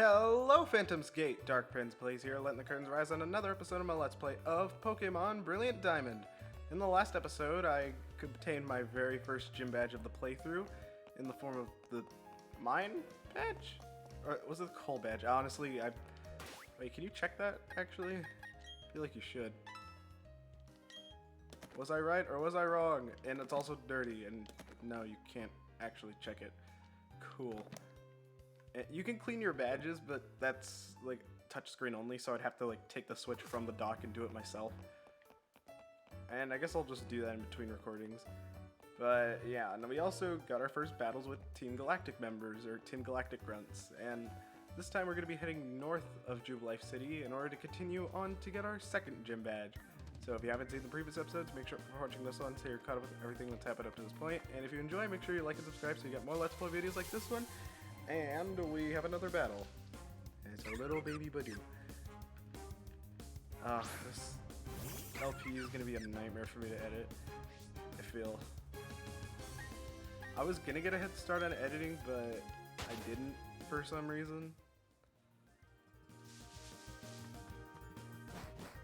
Hello, Phantom's Gate! Dark Prince Plays here, letting the curtains rise on another episode of my Let's Play of Pokemon Brilliant Diamond. In the last episode, I obtained my very first gym badge of the playthrough in the form of the mine badge? Or was it the coal badge? Honestly, Wait, can you check that, actually? I feel like you should. Was I right or was I wrong? And it's also dirty, and no, you can't actually check it. Cool. You can clean your badges, but that's like touchscreen only, so I'd have to like take the switch from the dock and do it myself. And I guess I'll just do that in between recordings. But yeah, and we also got our first battles with Team Galactic members, or Team Galactic Grunts, and this time we're going to be heading north of Jubilife City in order to continue on to get our second gym badge. So if you haven't seen the previous episodes, make sure for watching this one so you're caught up with everything that's happened up to this point. And if you enjoy, make sure you like and subscribe so you get more Let's Play videos like this one. And we have another battle. It's a little baby Badoo. This LP is going to be a nightmare for me to edit, I feel. I was going to get a head start on editing, but I didn't for some reason.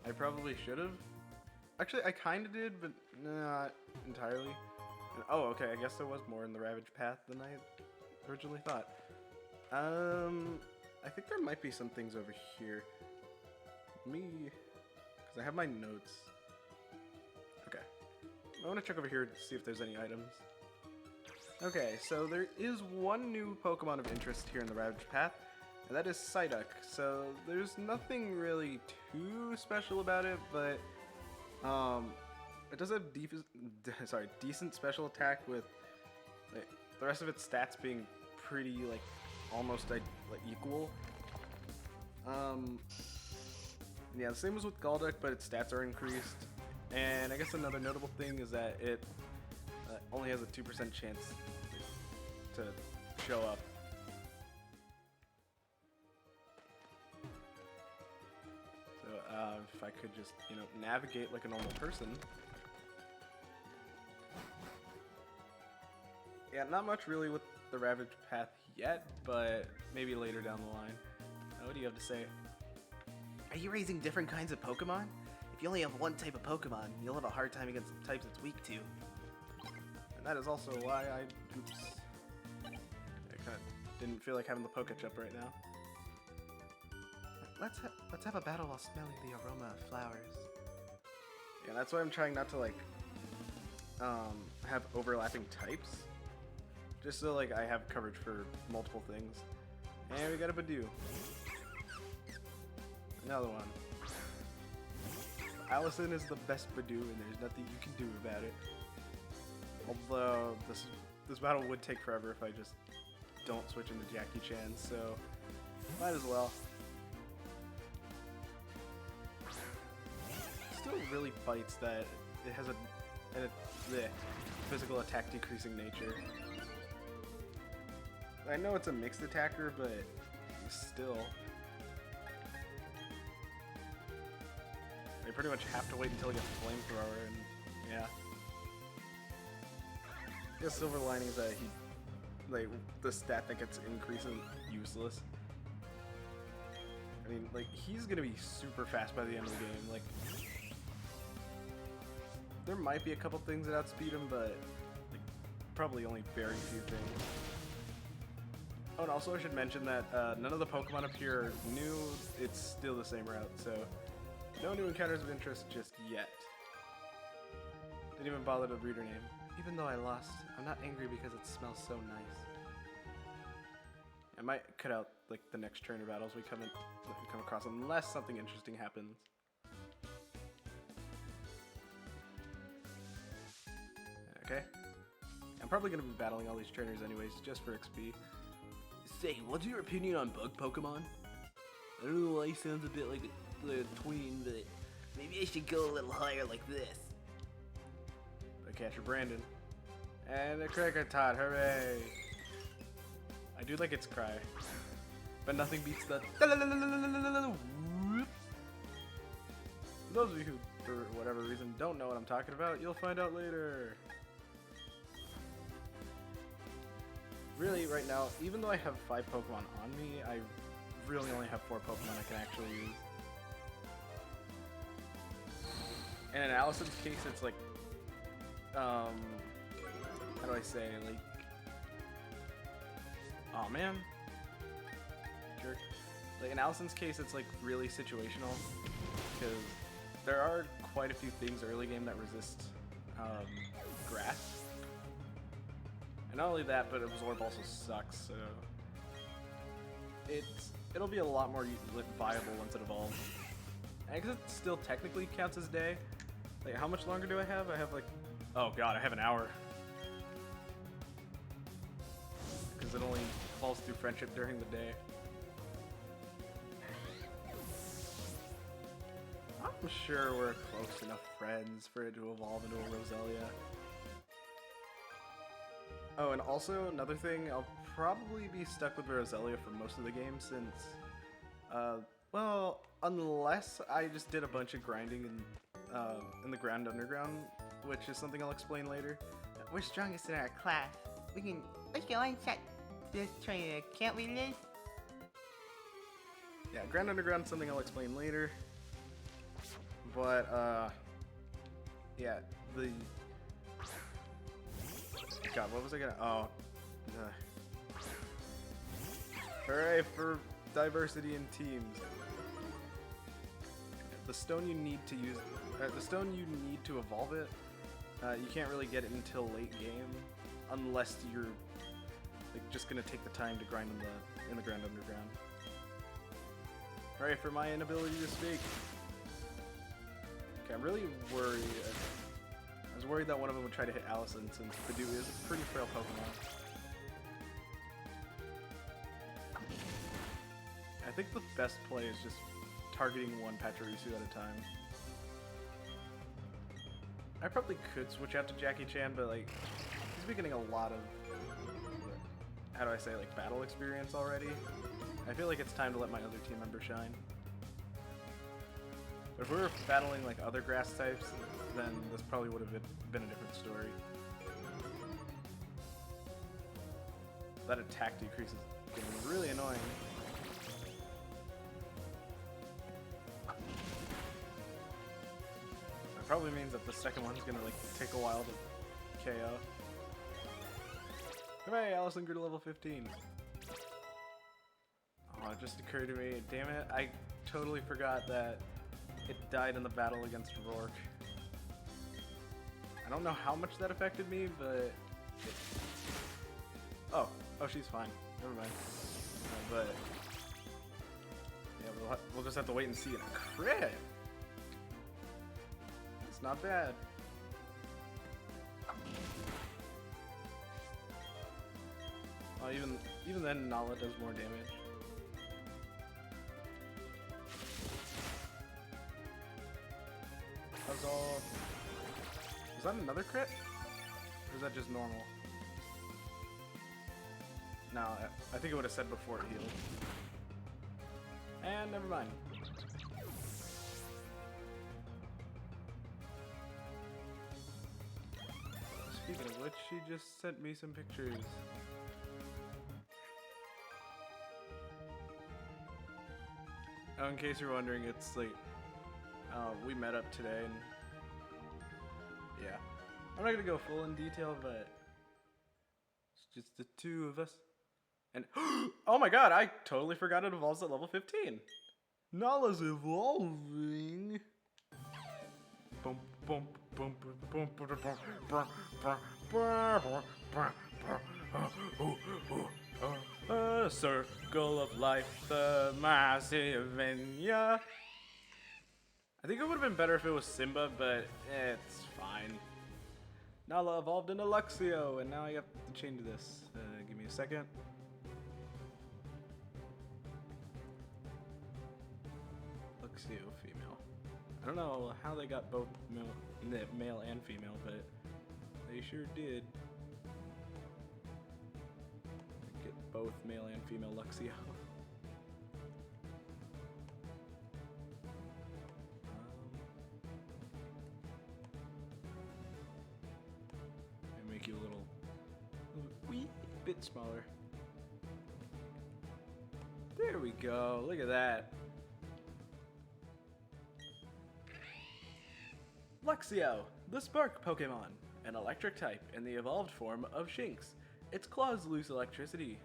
I probably should have. Actually, I kind of did, but not entirely. And, oh, okay, I guess there was more in the Ravage Path than I originally thought. I think there might be some things over here. Because I have my notes. Okay. I want to check over here to see if there's any items. Okay, so there is one new Pokemon of interest here in the Ravage Path, and that is Psyduck. So there's nothing really too special about it, but it does have decent special attack with like, the rest of its stats being pretty like almost like equal. Yeah, the same as with Golduck, but its stats are increased. And I guess another notable thing is that it only has a 2% chance to show up. So if I could just, navigate like a normal person. Yeah, not much really with the Ravage Path yet, but maybe later down the line. What do you have to say? Are you raising different kinds of Pokemon? If you only have one type of Pokemon, you'll have a hard time against the types it's weak to. And that is also why I kind of didn't feel like having the Poke Chip right now. Let's have a battle while smelling the aroma of flowers. Yeah, that's why I'm trying not to like have overlapping types. Just so like I have coverage for multiple things. And we got a Badoo. Another one. Allison is the best Badoo, and there's nothing you can do about it. Although this battle would take forever if I just don't switch into Jackie Chan, so might as well. Still really bites that it has a physical attack decreasing nature. I know it's a mixed attacker, but still. I pretty much have to wait until I get Flamethrower, and yeah. I guess silver lining is that the stat that gets increased is useless. I mean, like, he's gonna be super fast by the end of the game. Like, there might be a couple things that outspeed him, but like, probably only very few things. Oh, and also I should mention that none of the Pokemon up here are new. It's still the same route, so no new encounters of interest just yet. Didn't even bother to read her name. Even though I lost, I'm not angry because it smells so nice. I might cut out like the next trainer battles we come across unless something interesting happens. Okay. I'm probably going to be battling all these trainers anyways, just for XP. Say, what's your opinion on bug Pokemon? I don't know why he sounds a bit like a tween, but maybe I should go a little higher like this. I catch Brandon. And a Krakatot, hooray! I do like its cry. But nothing beats the whoop. For those of you who, for whatever reason, don't know what I'm talking about, you'll find out later. Really, right now, even though I have 5 Pokemon on me, I really only have 4 Pokemon I can actually use. And in Allison's case, it's like, how do I say, like, oh man, jerk. Like in Allison's case, it's like really situational, because there are quite a few things early game that resist grass. And not only that, but Absorb also sucks, so it'll be a lot more viable once it evolves. And because it still technically counts as day. Like, how much longer do I have? I have like, oh god, I have an hour. Because it only falls through friendship during the day. I'm sure we're close enough friends for it to evolve into a Roselia. Oh, and also another thing, I'll probably be stuck with Roselia for most of the game since, well, unless I just did a bunch of grinding in the Ground Underground, which is something I'll explain later. We're strongest in our class. We can one-shot this trainer, can't we, Liz? Yeah, Ground Underground is something I'll explain later. But, yeah, the... God, what was I gonna... Oh. Hooray for diversity in teams. The stone you need to use... the stone you need to evolve it, you can't really get it until late game, unless you're like just gonna take the time to grind in the Ground Underground. Hooray for my inability to speak. Okay, I'm really worried. I was worried that one of them would try to hit Allison since Pidoo is a pretty frail Pokemon. I think the best play is just targeting one Pachirisu at a time. I probably could switch out to Jackie Chan, but like, he's been getting a lot of, how do I say, like battle experience already. I feel like it's time to let my other team member shine. But if we were battling like other grass types, then this probably would have been a different story. That attack decrease is getting really annoying. That probably means that the second one's gonna like take a while to KO. Hooray, Allison grew to level 15. Oh, it just occurred to me, damn it, I totally forgot that it died in the battle against Rourke. I don't know how much that affected me, but... Oh, she's fine. Never mind. But... yeah, we'll just have to wait and see. And a crit! It's not bad. Oh, even then, Nala does more damage. Puzzle. Is that another crit? Or is that just normal? No, I think it would have said before it healed. And never mind. Speaking of which, she just sent me some pictures. Oh, in case you're wondering, it's like, we met up today and yeah. I'm not gonna go full in detail, but it's just the two of us. And oh my god, I totally forgot it evolves at level 15. Nala's evolving. Bump, bump, bump, bump, bump, bump, a circle of life, the massive in ya. I think it would have been better if it was Simba, but it's fine. Nala evolved into Luxio, and now I have to change this. Give me a second. Luxio female. I don't know how they got both male and female, but they sure did. Get both male and female Luxio. Make you a little wee bit smaller. There There we go. Look at that. Luxio, the Spark Pokemon, an electric type in the evolved form of Shinx. Its claws lose electricity.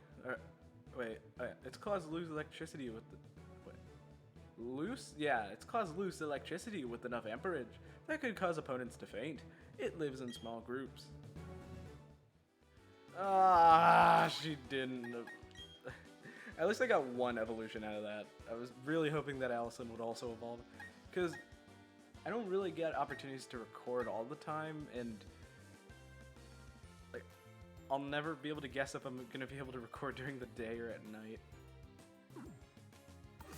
Its claws lose electricity with the... Loose? Yeah, its claws lose electricity with enough amperage that could cause opponents to faint. It lives in small groups. Ah, she didn't. At least I got one evolution out of that. I was really hoping that Allison would also evolve, because I don't really get opportunities to record all the time, and like I'll never be able to guess if I'm gonna be able to record during the day or at night.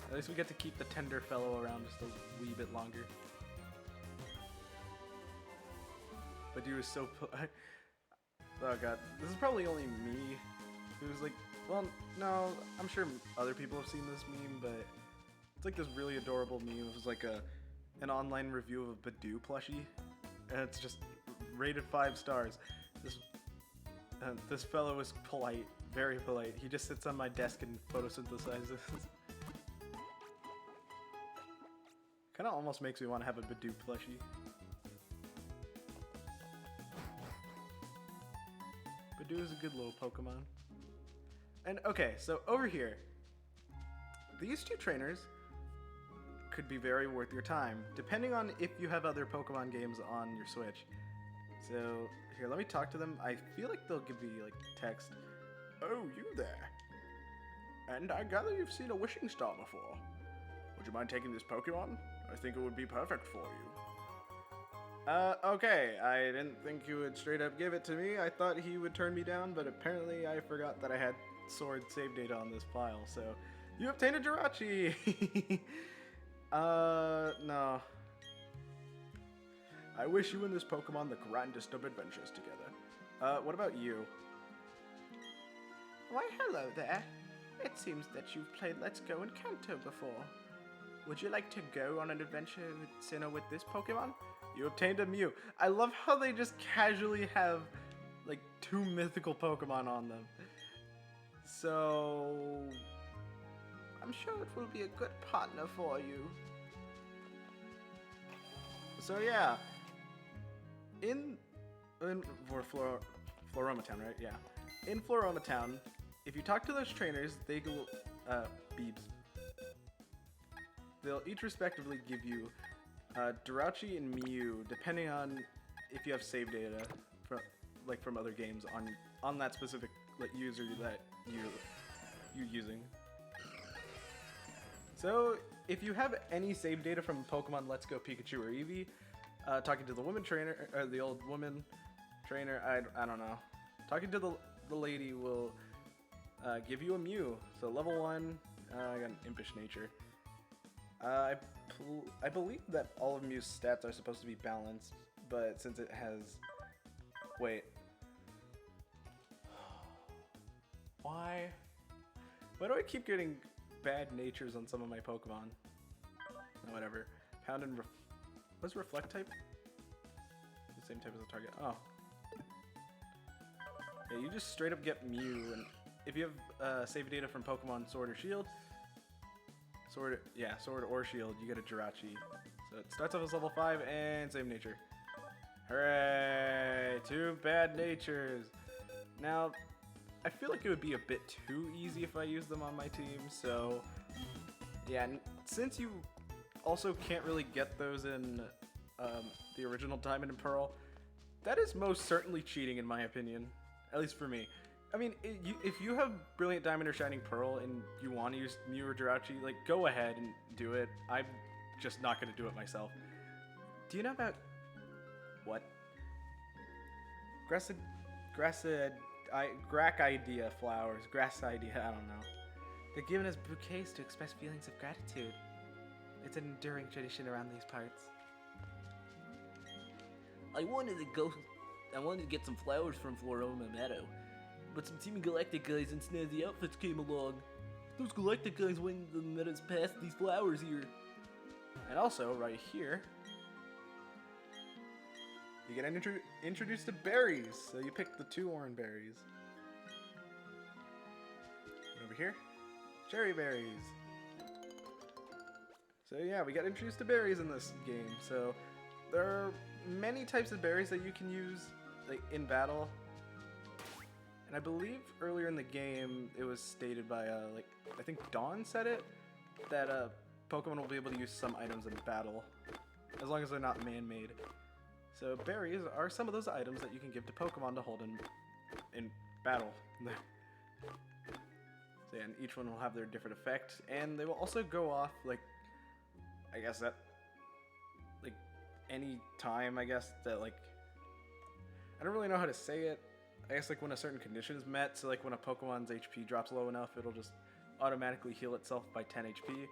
At least we get to keep the tender fellow around just a wee bit longer. But dude was so oh god, this is probably only me who's like, well, no, I'm sure other people have seen this meme, but it's like this really adorable meme. It was like an online review of a Badoo plushie, and it's just rated 5 stars. This fellow is polite, very polite. He just sits on my desk and photosynthesizes. Kind of almost makes me want to have a Badoo plushie. Badoo is a good little Pokemon. And okay, so over here, these two trainers could be very worth your time, depending on if you have other Pokemon games on your Switch. So here, let me talk to them. I feel like they'll give me like text. Oh, you there? And I gather you've seen a wishing star before. Would you mind taking this Pokemon? I think it would be perfect for you. Okay, I didn't think he would straight up give it to me. I thought he would turn me down, but apparently I forgot that I had Sword save data on this file, so you obtained a Jirachi! No. I wish you and this Pokemon the grandest of adventures together. What about you? Why, hello there. It seems that you've played Let's Go and Kanto before. Would you like to go on an adventure with Sinnoh with this Pokemon? You obtained a Mew. I love how they just casually have, like, 2 mythical Pokemon on them. So... I'm sure it will be a good partner for you. So yeah, in Floroma Town, right? Yeah. In Floroma Town, if you talk to those trainers, they go, Beebs. They'll each respectively give you Jirachi and Mew, depending on if you have save data from other games on that specific user that you're using. So if you have any save data from Pokemon Let's Go Pikachu or Eevee, talking to the woman trainer or the old woman trainer, I don't know. Talking to the lady will give you a Mew. So level 1, I got an impish nature. I believe that all of Mew's stats are supposed to be balanced, but since it has... Wait. Why? Why do I keep getting bad natures on some of my Pokemon? Oh, whatever. Pound and... What's Reflect type? The same type as the target. Oh. Yeah, you just straight up get Mew, and if you have save data from Pokemon Sword or Shield, Sword or Shield, you get a Jirachi. So it starts off as level 5 and same nature. Hooray! 2 bad natures. Now, I feel like it would be a bit too easy if I used them on my team, so yeah, since you also can't really get those in the original Diamond and Pearl, that is most certainly cheating in my opinion, at least for me. I mean, if you have Brilliant Diamond or Shining Pearl and you want to use Mew or Jirachi, like, go ahead and do it. I'm just not going to do it myself. Do you know about... What? Gracidea flowers. Grassidea, I don't know. They're given as bouquets to express feelings of gratitude. It's an enduring tradition around these parts. I wanted to get some flowers from Floroma Meadow, but some Team Galactic guys in snazzy outfits came along. Those Galactic guys went the meadows past these flowers here. And also, right here, you get introduced to berries. So you pick the 2 orange berries. And over here, cherry berries. So yeah, we got introduced to berries in this game. So there are many types of berries that you can use like in battle. And I believe earlier in the game it was stated by like I think Dawn said it that Pokemon will be able to use some items in battle as long as they're not man-made. So berries are some of those items that you can give to Pokemon to hold in battle. So yeah, and each one will have their different effect, and they will also go off like I guess that like any time I guess that like I don't really know how to say it. I guess like when a certain condition is met, so like when a Pokemon's HP drops low enough, it'll just automatically heal itself by 10 HP.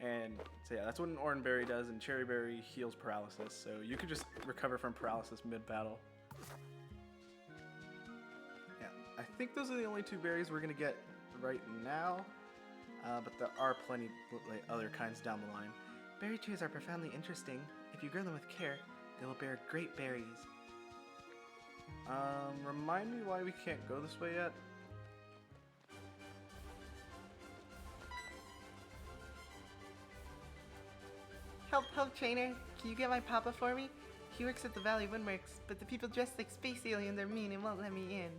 And so yeah, that's what an Oran Berry does, and Cherry Berry heals paralysis, so you could just recover from paralysis mid-battle. Yeah, I think those are the only two berries we're gonna get right now, but there are plenty like other kinds down the line. Berry trees are profoundly interesting. If you grow them with care, they will bear great berries. Remind me why we can't go this way yet? Help, trainer. Can you get my papa for me? He works at the Valley Windworks, but the people dressed like space aliens are mean and won't let me in.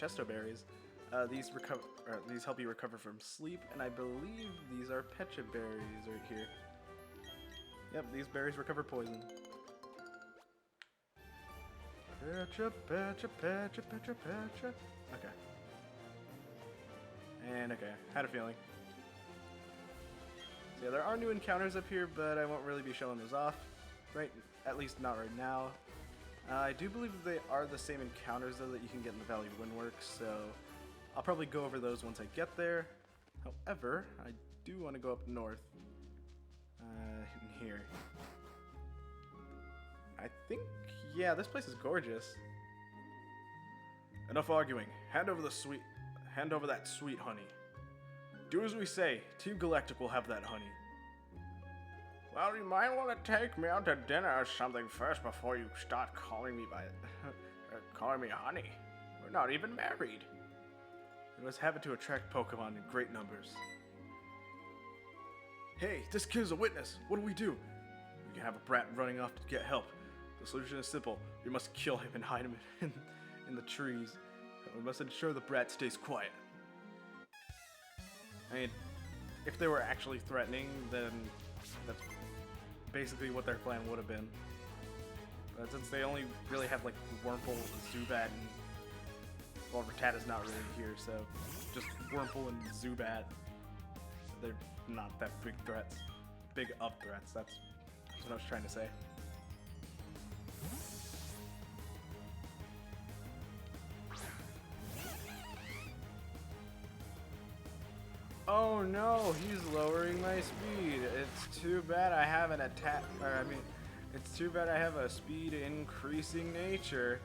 Chesto berries. These help you recover from sleep, and I believe these are Pecha berries right here. Yep, these berries recover poison. Pecha. Okay. And okay, had a feeling. So yeah, there are new encounters up here, but I won't really be showing those off. At least not right now. I do believe they are the same encounters though that you can get in the Valley Windworks, so I'll probably go over those once I get there. However, I do want to go up north. In here. I think, yeah, this place is gorgeous. Enough arguing. Hand over that sweet honey. Do as we say. Team Galactic will have that honey. Well, you might want to take me out to dinner or something first before you start calling me calling me honey. We're not even married. We must have it to attract Pokemon in great numbers. Hey, this kid's a witness. What do we do? We can have a brat running off to get help. The solution is simple. We must kill him and hide him in the trees. We must ensure the brat stays quiet. I mean, if they were actually threatening, then that's basically what their plan would have been. But since they only really have like Wurmple, Zubat, and well, Rattata's not really here, so just Wurmple and Zubat. They're not that big threats. Big up threats, that's what I was trying to say. Oh no, he's lowering my speed. It's too bad I have it's too bad I have a speed increasing nature.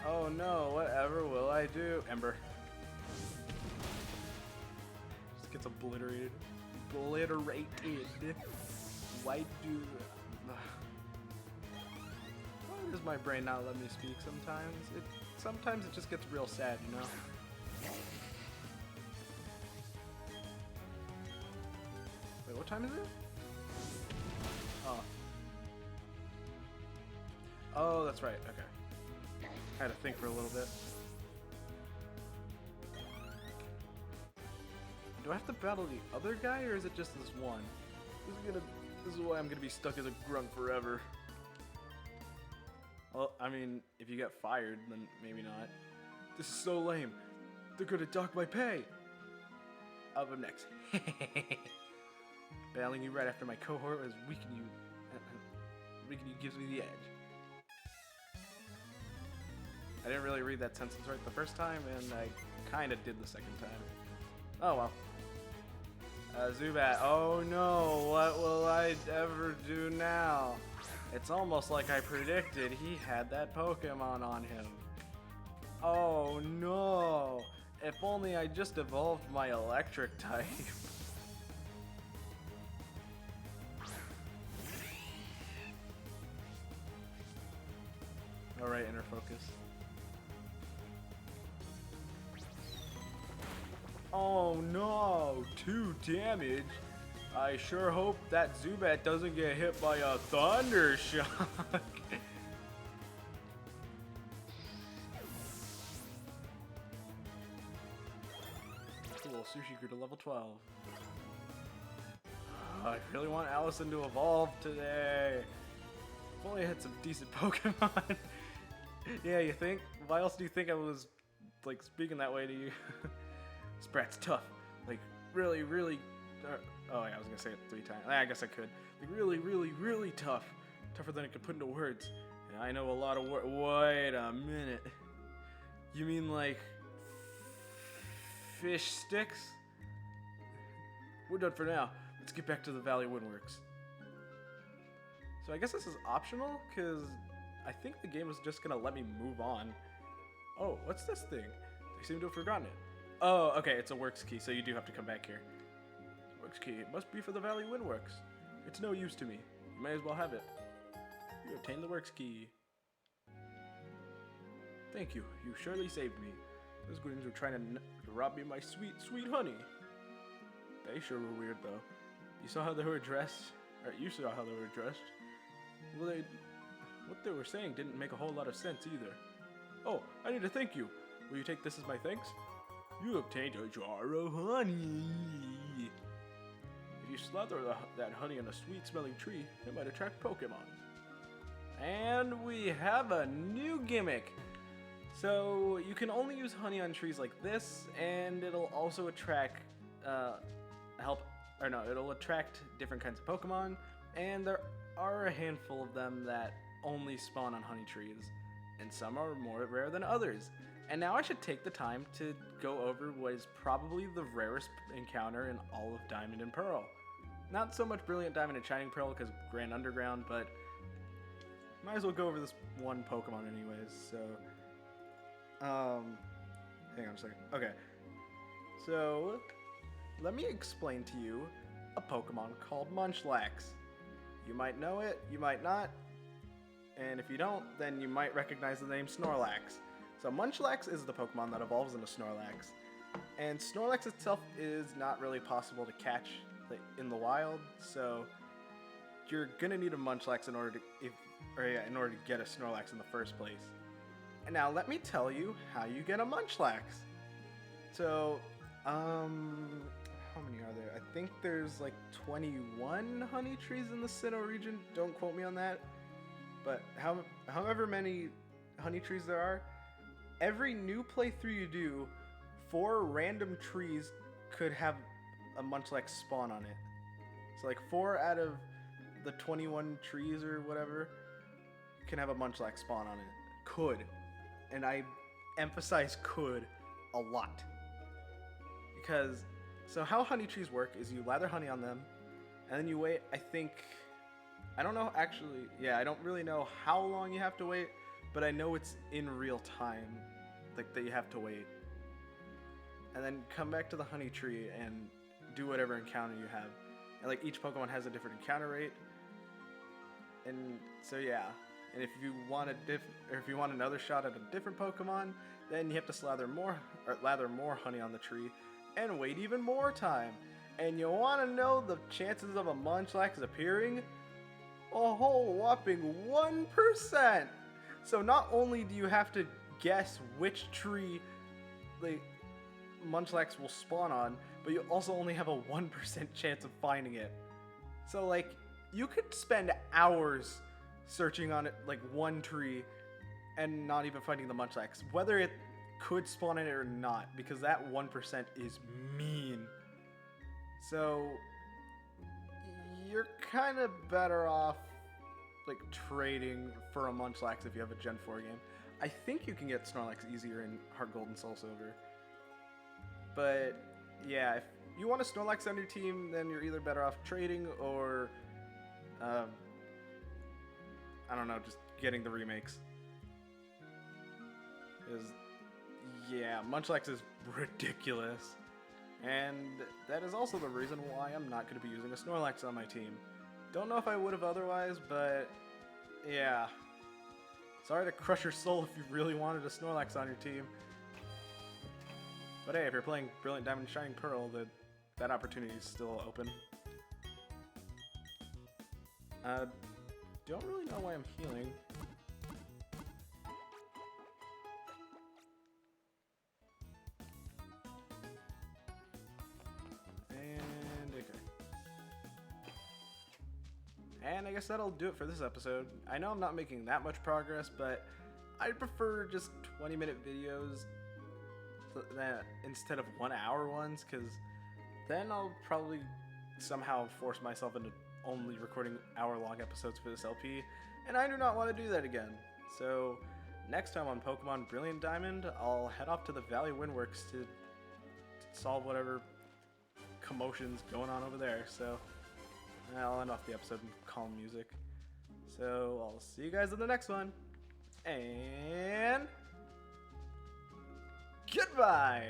Oh no, whatever will I do? Ember. Just gets obliterated. Why does my brain not let me speak sometimes? Sometimes it just gets real sad, you know? Wait, what time is it? Oh. Oh, that's right, okay. I had to think for a little bit. Do I have to battle the other guy, or is it just this one? This is why I'm gonna be stuck as a grunt forever. Well, I mean, if you get fired, then maybe not. This is so lame. They're gonna dock my pay. Up next. Battling you right after my cohort is weakening you gives me the edge. I didn't really read that sentence right the first time, and I kinda did the second time. Oh well. Zubat, oh no, what will I ever do now? It's almost like I predicted he had that Pokemon on him. Oh no, if only I just evolved my electric type. Alright, inner focus. Oh no, 2 damage. I sure hope that Zubat doesn't get hit by a Thunder Shock. Cool, Sushi grew to level 12. I really want Allison to evolve today. If only I had some decent Pokemon. Yeah, you think? Why else do you think I was, like, speaking that way to you? Sprat's tough. Like, really, really... oh, yeah, I was gonna say it 3 times. I guess I could. Like, really, really, really tough. Tougher than I could put into words. And I know a lot of words. Wait a minute. You mean, like... fish sticks? We're done for now. Let's get back to the Valley Windworks. So I guess this is optional, because I think the game is just going to let me move on. Oh, what's this thing? They seem to have forgotten it. Oh, okay, it's a works key, so you do have to come back here. Works key. It must be for the Valley Windworks. It's no use to me. You may as well have it. You obtained the works key. Thank you. You surely saved me. Those goons were trying to rob me of my sweet, sweet honey. They sure were weird, though. You saw how they were dressed? Or you saw how they were dressed. Well, what they were saying didn't make a whole lot of sense either. Oh, I need to thank you. Will you take this as my thanks? You obtained a jar of honey. If you slather that honey on a sweet-smelling tree, it might attract Pokemon. And we have a new gimmick. So you can only use honey on trees like this, and it'll also attract it'll attract different kinds of Pokemon, and there are a handful of them that only spawn on honey trees, and some are more rare than others. And now I should take the time to go over what is probably the rarest encounter in all of Diamond and Pearl. Not so much Brilliant Diamond and Shining Pearl because Grand Underground, but might as well go over this one Pokemon anyways, so... hang on a second. Okay. So, let me explain to you a Pokemon called Munchlax. You might know it, you might not, and if you don't, then you might recognize the name Snorlax. So Munchlax is the Pokemon that evolves into Snorlax, and Snorlax itself is not really possible to catch in the wild, so you're gonna need a Munchlax in order to get a Snorlax in the first place. And now let me tell you how you get a Munchlax. So, how many are there? I think there's like 21 honey trees in the Sinnoh region. Don't quote me on that. But however many honey trees there are, every new playthrough you do, 4 random trees could have a Munchlax spawn on it. So like 4 out of the 21 trees or whatever can have a Munchlax spawn on it. Could. And I emphasize could a lot. Because, so how honey trees work is you lather honey on them, and then you wait, I don't know actually, yeah, I don't really know how long you have to wait, but I know it's in real time, like that you have to wait. And then come back to the honey tree and do whatever encounter you have. And like each Pokemon has a different encounter rate. And so yeah. And if you want another shot at a different Pokemon, then you have to lather more honey on the tree and wait even more time. And you want to know the chances of a Munchlax appearing? A whole whopping 1%. So not only do you have to guess which tree the Munchlax will spawn on, but you also only have a 1% chance of finding it. So like, you could spend hours searching on it, like one tree, and not even finding the Munchlax, whether it could spawn in it or not, because that 1% is mean. So you're kind of better off like trading for a Munchlax if you have a Gen 4 game. I think you can get Snorlax easier in Heart Gold and Soul Silver. But yeah, if you want a Snorlax on your team, then you're either better off trading or I don't know, just getting the remakes. Because, yeah, Munchlax is ridiculous. And that is also the reason why I'm not going to be using a Snorlax on my team. Don't know if I would have otherwise, but yeah. Sorry to crush your soul if you really wanted a Snorlax on your team. But hey, if you're playing Brilliant Diamond Shining Pearl, that opportunity is still open. Don't really know why I'm healing. And okay. And I guess that'll do it for this episode. I know I'm not making that much progress, but I prefer just 20-minute videos instead of 1-hour ones, because then I'll probably somehow force myself into only recording hour-long episodes for this LP, and I do not want to do that again. So next time on Pokemon Brilliant Diamond, I'll head off to the Valley Windworks to solve whatever commotion's going on over there. So I'll end off the episode with calm music. So I'll see you guys in the next one, and goodbye!